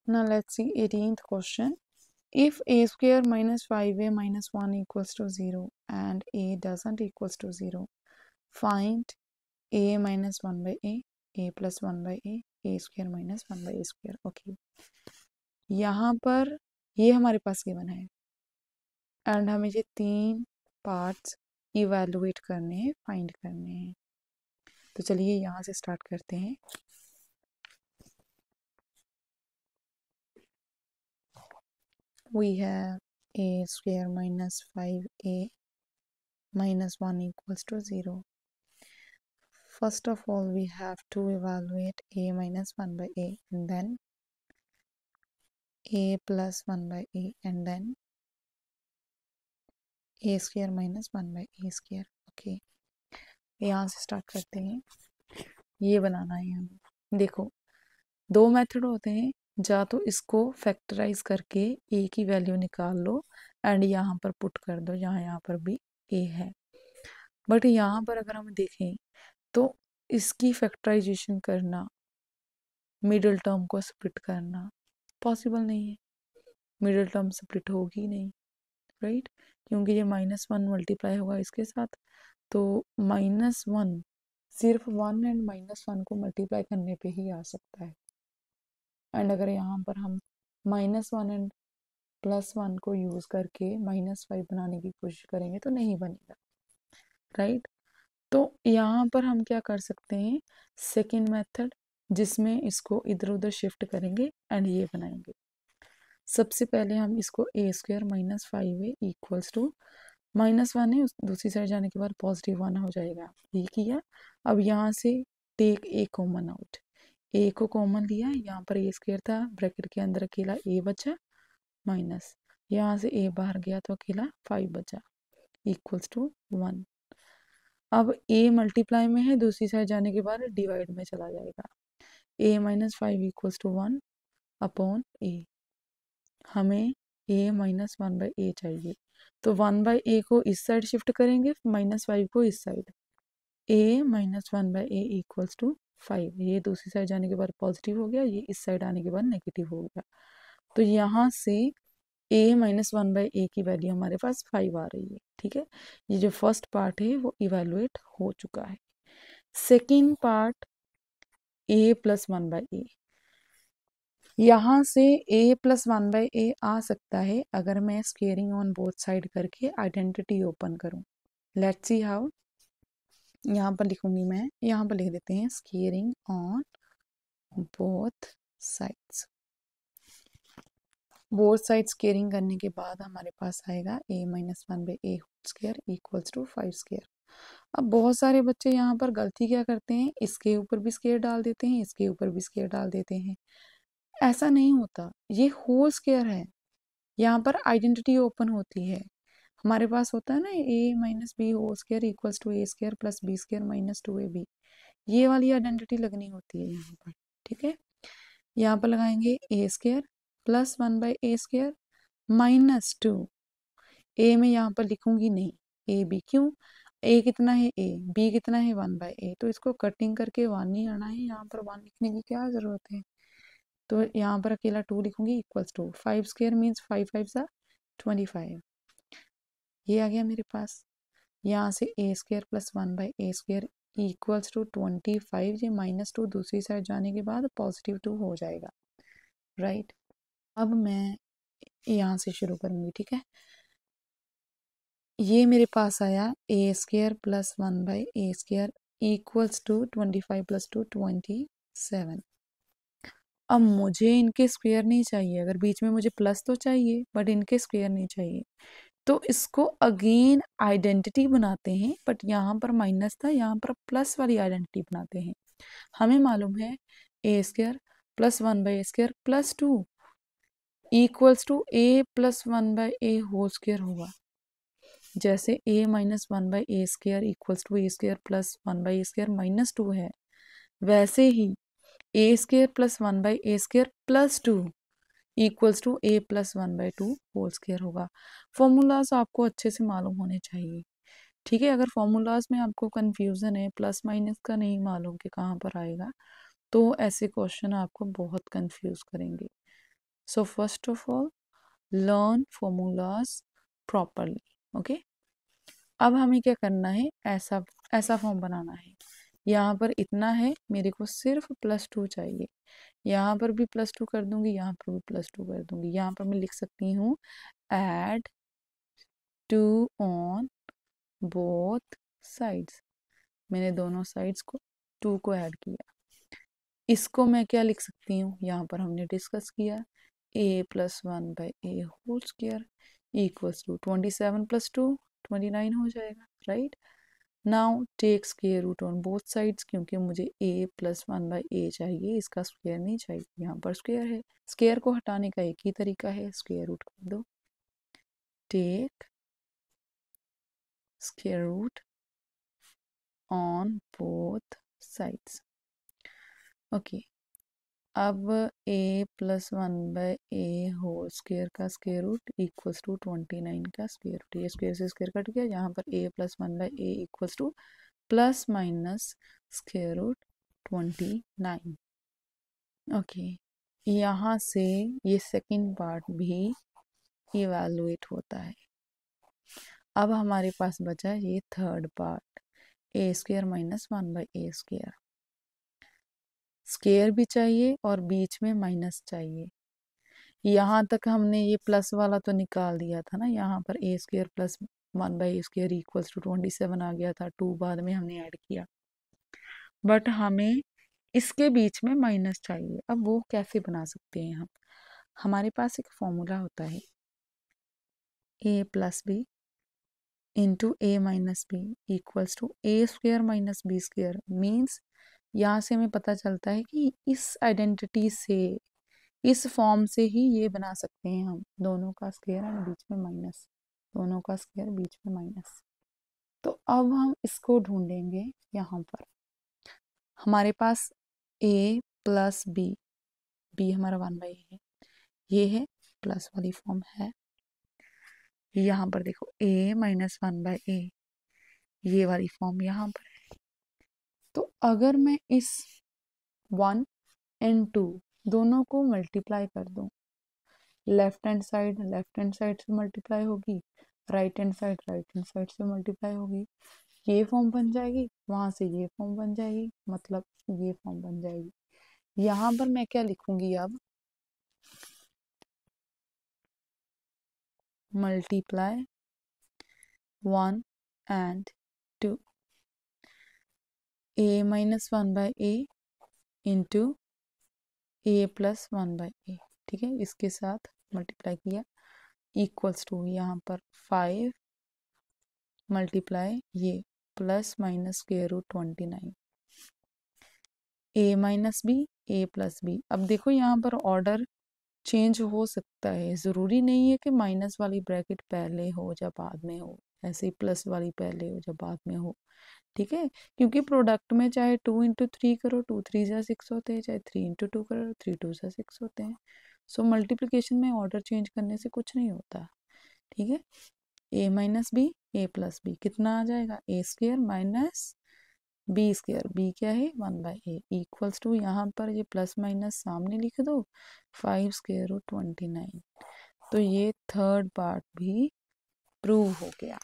Now let's see 18th question. If a square minus 5a minus 1 equals to 0 and a doesn't equals to 0, find a minus 1 by a plus 1 by a square minus 1 by a square. Okay, यहाँ पर ये हमारे पास given है and हमें ये 3 parts evaluate करने हैं, find करने हैं. तो चलिए यहाँ से स्टार्ट करते हैं. We have a square minus 5a minus 1 equals to 0. First of all, we have to evaluate a minus 1 by a and then a plus 1 by a and then a square minus 1 by a square. Okay, यहाँ से start करते हैं. ये बनाना है हमें. देखो, दो method होते हैं. या तो इसको फैक्टराइज करके a की वैल्यू निकाल लो एंड यहाँ पर पुट कर दो जहाँ यहाँ पर भी a है. बट यहाँ पर अगर हम देखें तो इसकी फैक्टराइजेशन करना, मिडिल टर्म को स्प्लिट करना पॉसिबल नहीं है. मिडिल टर्म स्प्लिट होगी नहीं, राइट? क्योंकि ये -1 मल्टीप्लाई होगा इसके साथ, तो -1 सिर्फ 1 एंड -1 को मल्टीप्लाई करने पे ही आ सकता है. एंड अगर यहाँ पर हम -1 एंड +1 को यूज़ करके -5 बनाने की कोशिश करेंगे तो नहीं बनेगा, राइट? तो यहाँ पर हम क्या कर सकते हैं, सेकेंड मेथड, जिसमें इसको इधर उधर शिफ्ट करेंगे एंड ये बनाएंगे. सबसे पहले हम इसको a square minus 5a equals to -1 है, दूसरी साइड जाने के बाद +1 हो जाएगा. ये किया. अब यहाँ से take a common out. a को कॉमन लिया, यहाँ पर a स्क्वायर था, ब्रैकेट के अंदर अकेला a बचा, माइनस यहाँ से a बाहर गया तो अकेला 5 बचा, इक्वल्स टू 1. अब a मल्टीप्लाई में है, दूसरी साइड जाने के बाद डिवाइड में चला जाएगा. a minus 5 equals to 1 upon a. हमें a माइनस 1 बाई ए चाहिए, तो 1 बाई ए को इस साइड शिफ्ट करेंगे, -5 को इस side. a minus 1 by a equals to 5. ये दूसरी साइड जाने के बाद पॉजिटिव हो गया, ये इस साइड आने के बाद नेगेटिव हो गया. तो यहाँ से a माइनस 1 बाई ए की वैल्यू हमारे पास 5 आ रही है. ठीक है, ये जो फर्स्ट पार्ट है वो इवेलुएट हो चुका है. Second part a plus 1 by a. यहाँ से a प्लस 1 बाई ए आ सकता है अगर मैं स्केयरिंग ऑन बोथ साइड करके आइडेंटिटी ओपन करूँ. Let's see how. यहाँ पर लिखूंगी मैं, यहाँ पर लिख देते हैं squaring on both sides. Both side squaring करने के बाद हमारे पास आएगा a minus 1 by a square equals to 5 square. अब बहुत सारे बच्चे यहाँ पर गलती क्या करते हैं, इसके ऊपर भी स्केयर डाल देते हैं, इसके ऊपर भी स्केयर डाल देते हैं. ऐसा नहीं होता, ये होल स्केयर है. यहाँ पर आइडेंटिटी ओपन होती है. हमारे पास होता है ना a minus b whole square equals to a square plus b square minus 2ab. ये वाली आइडेंटिटी लगनी होती है यहाँ पर. ठीक है, यहाँ पर लगाएंगे a square plus 1 by A square minus 2. a में यहाँ पर लिखूंगी नहीं a b. क्यों? a कितना है a, b कितना है 1 बाई ए, तो इसको कटिंग करके 1 नहीं आना है. यहाँ पर 1 लिखने की क्या जरूरत है, तो यहाँ पर अकेला 2 लिखूंगी इक्वल्स टू 5 स्क्वायर मीन्स 5 5 सा 25. ये आ गया मेरे पास. यहाँ से a square plus 1 by a square equals to 25. ये -2 दूसरी साइड जाने के बाद +2 हो जाएगा, राइट? अब मैं यहाँ से शुरू करूँगी. ठीक है, ये मेरे पास आया a square plus 1 by a square equals to 25 plus 2 27. अब मुझे इनके स्क्वायर नहीं चाहिए, अगर बीच में मुझे प्लस तो चाहिए बट इनके स्क्वायर नहीं चाहिए, तो इसको अगेन आइडेंटिटी बनाते हैं. बट यहाँ पर माइनस था, यहाँ पर प्लस वाली आइडेंटिटी बनाते हैं. हमें मालूम है a square plus 1 by a square plus 2 equals to a plus 1 by a whole square होगा. जैसे a minus 1 by a square equals to a square plus 1 by a square minus 2 है, वैसे ही a square plus 1 by a square plus 2 equals to a plus 1 by 2 whole square होगा. Formulas आपको अच्छे से मालूम होने चाहिए. ठीक है, अगर फॉर्मूलाज में आपको कंफ्यूजन है, प्लस माइनस का नहीं मालूम कि कहाँ पर आएगा, तो ऐसे क्वेश्चन आपको बहुत कंफ्यूज करेंगे. So first of all learn formulas properly. Okay, अब हमें क्या करना है, ऐसा ऐसा फॉर्म बनाना है। यहाँ पर इतना है, मेरे को सिर्फ +2 चाहिए। यहाँ पर भी +2 कर दूंगी, यहाँ पर भी +2 कर दूंगी। यहाँ पर मैं लिख सकती हूँ add 2 on both sides। मैंने दोनों साइड्स को 2 को ऐड किया। इसको मैं क्या लिख सकती हूँ, यहाँ पर हमने डिस्कस किया a+1/a² इक्वल्स टू 27 + 2 29 हो जाएगा, right. Now take square root on both sides, क्योंकि मुझे a+1/a चाहिए, इसका स्क्वायर नहीं चाहिए। यहाँ पर स्क्वायर है, स्क्वायर को हटाने का एक ही तरीका है, स्क्वायर रूट कर दो। Take square root on both sides. Okay, अब a+1/a² का स्क्वायर रूट इक्वल्स टू 29 का स्क्वायर रूट। ये स्क्वायर से स्क्वायर कट गया। यहाँ पर a+1/a equals to plus minus square root 29। Okay, यहाँ से ये सेकंड पार्ट भी इवेलुएट होता है। अब हमारे पास बचा ये third part, a² - 1/a²। Square भी चाहिए और बीच में माइनस चाहिए। यहाँ तक हमने ये प्लस वाला तो निकाल दिया था ना, यहाँ पर a² + 1/a² इक्वल्स टू 27 आ गया था, 2 बाद में हमने ऐड किया। बट हमें इसके बीच में माइनस चाहिए। अब वो कैसे बना सकते हैं हम, हमारे पास एक फॉर्मूला होता है a + b into a - b equals to a² - b²। Means यहाँ से हमें पता चलता है कि इस आइडेंटिटी से, इस फॉर्म से ही ये बना सकते हैं हम, दोनों का स्क्वायर और बीच में माइनस, दोनों का स्क्वायर बीच में माइनस। तो अब हम इसको ढूंढेंगे। यहाँ पर हमारे पास a + b, b हमारा 1/a है, ये है प्लस वाली फॉर्म है। यहाँ पर देखो a - 1/a, ये वाली फॉर्म यहाँ पर है। तो अगर मैं इस 1 और 2 दोनों को मल्टीप्लाई कर दूं, लेफ्ट हैंड साइड से मल्टीप्लाई होगी, राइट हैंड साइड से मल्टीप्लाई होगी, ये फॉर्म बन जाएगी, वहां से ये फॉर्म बन जाएगी, मतलब ये फॉर्म बन जाएगी। यहाँ पर मैं क्या लिखूंगी अब, मल्टीप्लाई 1 और 2, a - 1/a into a + 1/a। ठीक है, इसके साथ मल्टीप्लाई किया इक्वल्स टू यहाँ पर 5 मल्टीप्लाई ये plus minus square root 29, a - b a + b। अब देखो यहाँ पर ऑर्डर चेंज हो सकता है, ज़रूरी नहीं है कि माइनस वाली ब्रैकेट पहले हो या बाद में हो, ऐसे ही प्लस वाली पहले हो या बाद में हो। ठीक है, क्योंकि प्रोडक्ट में चाहे 2 × 3 करो 2 × 3 = 6 होते हैं, चाहे 3 × 2 करो 3 × 2 = 6 होते हैं। सो मल्टीप्लिकेशन में ऑर्डर चेंज करने से कुछ नहीं होता। ठीक है, a - b a + b कितना आ जाएगा, a² - b², b क्या है 1/a इक्वल्स टू, यहाँ पर ये प्लस माइनस सामने लिख दो, 5² रूट 29। तो ये थर्ड पार्ट भी प्रूव हो गया।